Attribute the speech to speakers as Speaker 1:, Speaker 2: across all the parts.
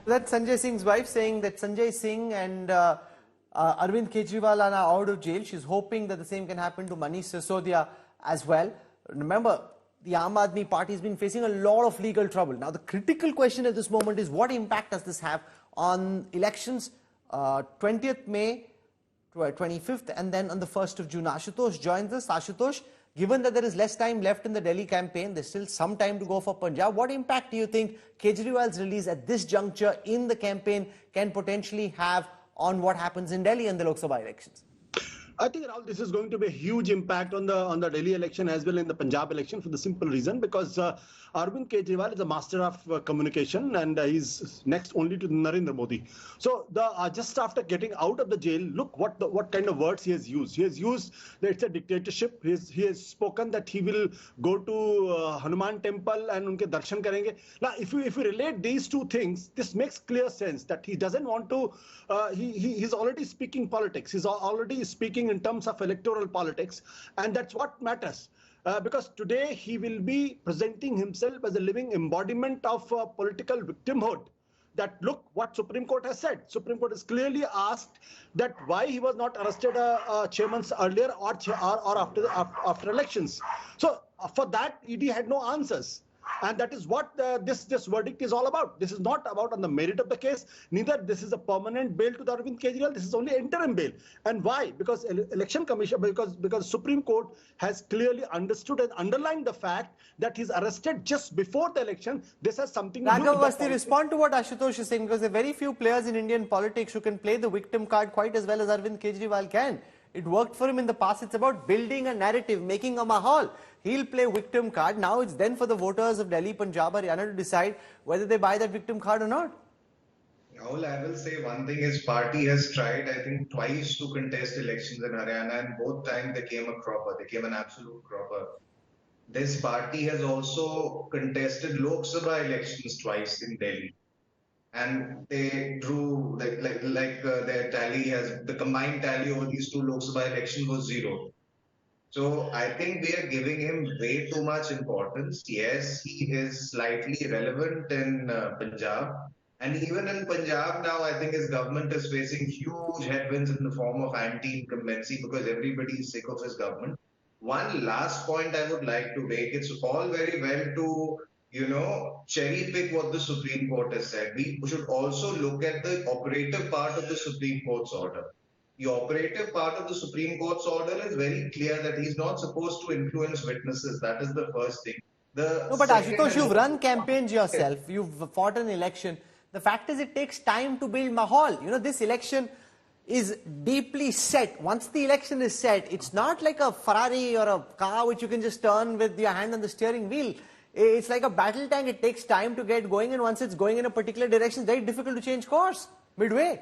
Speaker 1: That's Sanjay Singh's wife saying that Sanjay Singh and Arvind Kejriwal are now out of jail. She's hoping that the same can happen to Manish Sisodia as well. Remember, the Aam Aadmi party has been facing a lot of legal trouble. Now, the critical question at this moment is what impact does this have on elections 20th May, 25th, and then on the 1st of June. Ashutosh joins us. Ashutosh, given that there is less time left in the Delhi campaign, there's still some time to go for Punjab. What impact do you think Kejriwal's release at this juncture in the campaign can potentially have on what happens in Delhi and the Lok Sabha elections?
Speaker 2: I think, Rahul, this is going to be a huge impact on the Delhi election as well in the Punjab election for the simple reason because Arvind Kejriwal is a master of communication and he's next only to Narendra Modi. So just after getting out of the jail, look what kind of words he has used. He has used that it's a dictatorship. He has spoken that he will go to Hanuman temple and unke darshan karenge. Now, if we relate these two things, this makes clear sense that he doesn't want to. He's already speaking politics. He's already speaking in terms of electoral politics, and that's what matters. Because today he will be presenting himself as a living embodiment of political victimhood. That look what Supreme Court has said. Supreme Court has clearly asked that why he was not arrested 6 months earlier or after elections. So for that, ED had no answers. And that is what this verdict is all about. This is not about on the merit of the case. Neither this is a permanent bail to the Arvind Kejriwal. This is only interim bail. And why? Because election commission, because Supreme Court has clearly understood and underlined the fact that he's arrested just before the election. This has something to do with
Speaker 1: Raghav, respond to what Ashutosh is saying, because there are very few players in Indian politics who can play the victim card quite as well as Arvind Kejriwal can. It worked for him in the past. It's about building a narrative, making a mahal. He'll play victim card. Now it's then for the voters of Delhi, Punjab, Haryana to decide whether they buy that victim card or not.
Speaker 3: All I will say one thing, his party has tried, I think, twice to contest elections in Haryana, and both times they came a cropper. They came an absolute cropper. This party has also contested Lok Sabha elections twice in Delhi. And they drew their tally the combined tally over these two Lok Sabha elections was 0. So I think we are giving him way too much importance. Yes, he is slightly relevant in Punjab. And even in Punjab now, I think his government is facing huge headwinds in the form of anti-incumbency because everybody is sick of his government. One last point I would like to make, it's all very well to cherry pick what the Supreme Court has said. We should also look at the operative part of the Supreme Court's order. The operative part of the Supreme Court's order is very clear that he's not supposed to influence witnesses. That is the first thing.
Speaker 1: No, but Ashutosh, you've run campaigns yourself. You've fought an election. The fact is it takes time to build mahal. This election is deeply set. Once the election is set, it's not like a Ferrari or a car which you can just turn with your hand on the steering wheel. It's like a battle tank. It takes time to get going, and once it's going in a particular direction, it's very difficult to change course midway.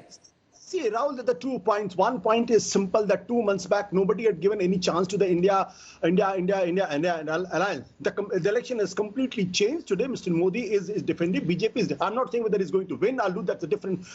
Speaker 2: See, Rahul, the 2 points. One point is simple that 2 months back, nobody had given any chance to the India alliance. The election has completely changed. Today, Mr. Modi is defending. BJP is. I'm not saying whether he's going to win. That's a different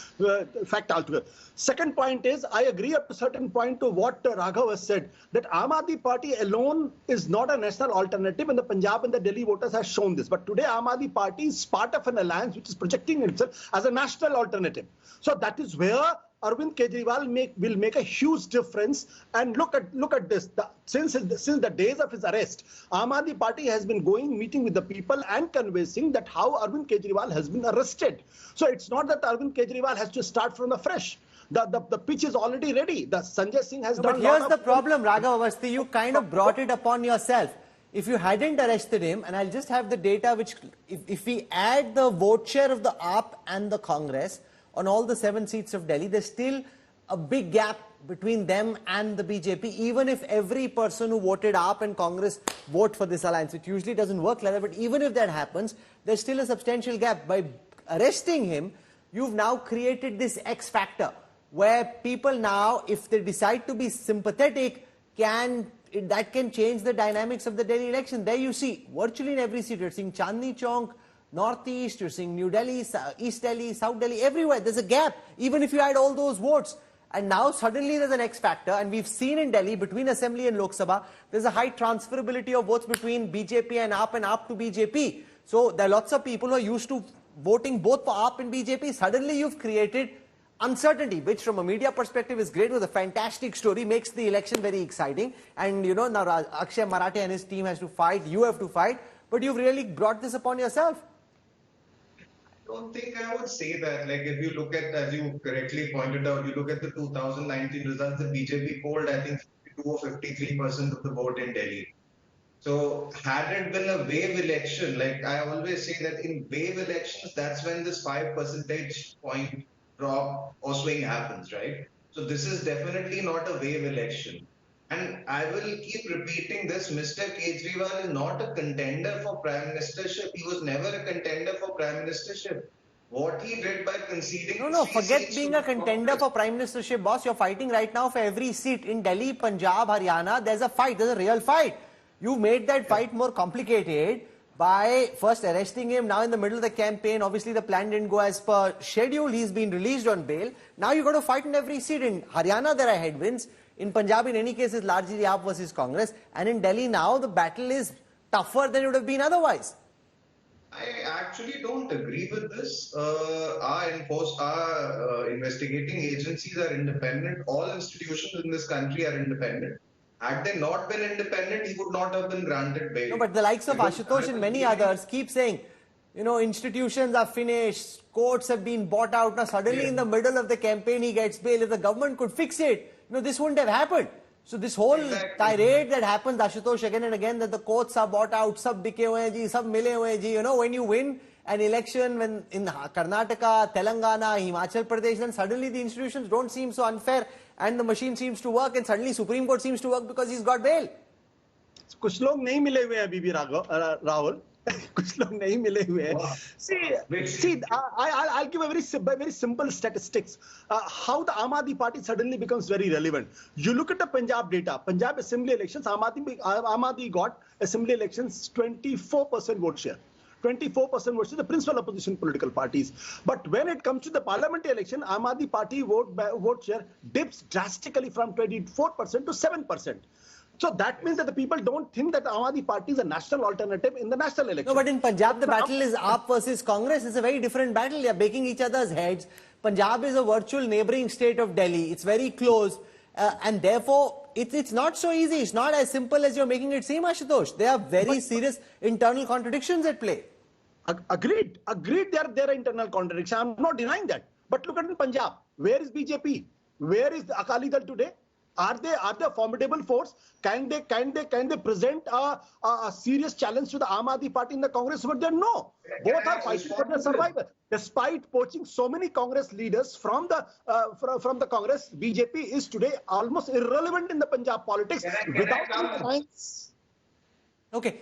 Speaker 2: fact altogether. Second point is, I agree up to a certain point to what Raghav has said, that Aam Aadmi Party alone is not a national alternative, and the Punjab and the Delhi voters have shown this. But today, Aam Aadmi Party is part of an alliance which is projecting itself as a national alternative. So that is where Arvind Kejriwal will make a huge difference. And look at this. Since the days of his arrest, Aam Aadmi Party has been meeting with the people and convincing that how Arvind Kejriwal has been arrested. So it's not that Arvind Kejriwal has to start from afresh. The pitch is already ready. The Sanjay Singh has done.
Speaker 1: But here's the problem, Raghav Awasthi. You kind of brought it upon yourself. If you hadn't arrested him, and I'll just have the data, which if we add the vote share of the AAP and the Congress on all the 7 seats of Delhi, there's still a big gap between them and the BJP, even if every person who voted AAP and Congress vote for this alliance. It usually doesn't work like that, but even if that happens, there's still a substantial gap. By arresting him, you've now created this X factor, where people now, if they decide to be sympathetic, that can change the dynamics of the Delhi election. There you see, virtually in every seat, you're seeing Chandni Chowk, Northeast, you're seeing New Delhi, East Delhi, South Delhi, everywhere. There's a gap, even if you add all those votes. And now suddenly there's an X factor, and we've seen in Delhi, between Assembly and Lok Sabha, there's a high transferability of votes between BJP and AAP to BJP. So there are lots of people who are used to voting both for AAP and BJP, suddenly you've created uncertainty, which from a media perspective is great, with a fantastic story, makes the election very exciting. And you know, now Akshay Marathe and his team has to fight, you have to fight, but you've really brought this upon yourself.
Speaker 3: I don't think I would say that. Like, if you look at, as you correctly pointed out, you look at the 2019 results, the BJP polled, I think, 52 or 53% of the vote in Delhi. So, had it been a wave election, like I always say that in wave elections, that's when this 5 percentage point drop or swing happens, right? So, this is definitely not a wave election. And I will keep repeating this, Mr. Kejriwal is not a contender for Prime Ministership. He was never a contender for Prime Ministership. What he did by conceding...
Speaker 1: No, forget being a contender for Prime Ministership, boss. You're fighting right now for every seat. In Delhi, Punjab, Haryana, there's a fight. There's a real fight. You made that fight more complicated by first arresting him. Now in the middle of the campaign, obviously the plan didn't go as per schedule. He's been released on bail. Now you've got to fight in every seat. In Haryana, there are headwinds. In Punjab, in any case, it's largely AAP versus Congress. And in Delhi now, the battle is tougher than it would have been otherwise.
Speaker 3: I actually don't agree with this. Our investigating agencies are independent. All institutions in this country are independent. Had they not been independent, he would not have been granted bail.
Speaker 1: No, but the likes of Ashutosh and many others keep saying, you know, institutions are finished, courts have been bought out. Now suddenly in the middle of the campaign, he gets bail. If the government could fix it, you know, this wouldn't have happened. So this whole tirade that happens, Ashutosh, again and again, that the courts are bought out, sab bike hue hain ji, sab mile hue hain ji. You know, when you win an election when in Karnataka, Telangana, Himachal Pradesh, then suddenly the institutions don't seem so unfair and the machine seems to work, and suddenly Supreme Court seems to work because he's got bail.
Speaker 2: कुछ लोग नहीं मिले हुए हैं अभी भी राहुल कुछ लोग नहीं मिले हुए हैं. See, I'll give a very simple statistics. How the Aam Aadmi Party suddenly becomes very relevant. You look at the Punjab data. Punjab Assembly elections, Aam Aadmi got Assembly elections 24% vote share. 24% vote share, the principal opposition political parties. But when it comes to the parliamentary election, Aam Aadmi Party vote share dips drastically from 24% to 7%. So that means that the people don't think that Aam Aadmi Party is a national alternative in the national election.
Speaker 1: No, but in Punjab, the battle is AAP versus Congress. It's a very different battle. They're breaking each other's heads. Punjab is a virtual neighboring state of Delhi. It's very close. And therefore, it's not so easy. It's not as simple as you're making it seem, Ashutosh. There are very serious internal contradictions at play.
Speaker 2: Agreed. There are internal contradictions. I'm not denying that. But look at in Punjab. Where is BJP? Where is Akali Dal today? Are they a formidable force? Can they present a serious challenge to the Aam Aadmi Party in the Congress? But then no. Both are fighting for their survival. Despite poaching so many Congress leaders from the Congress, BJP is today almost irrelevant in the Punjab politics.
Speaker 3: Can I
Speaker 2: without
Speaker 1: Okay.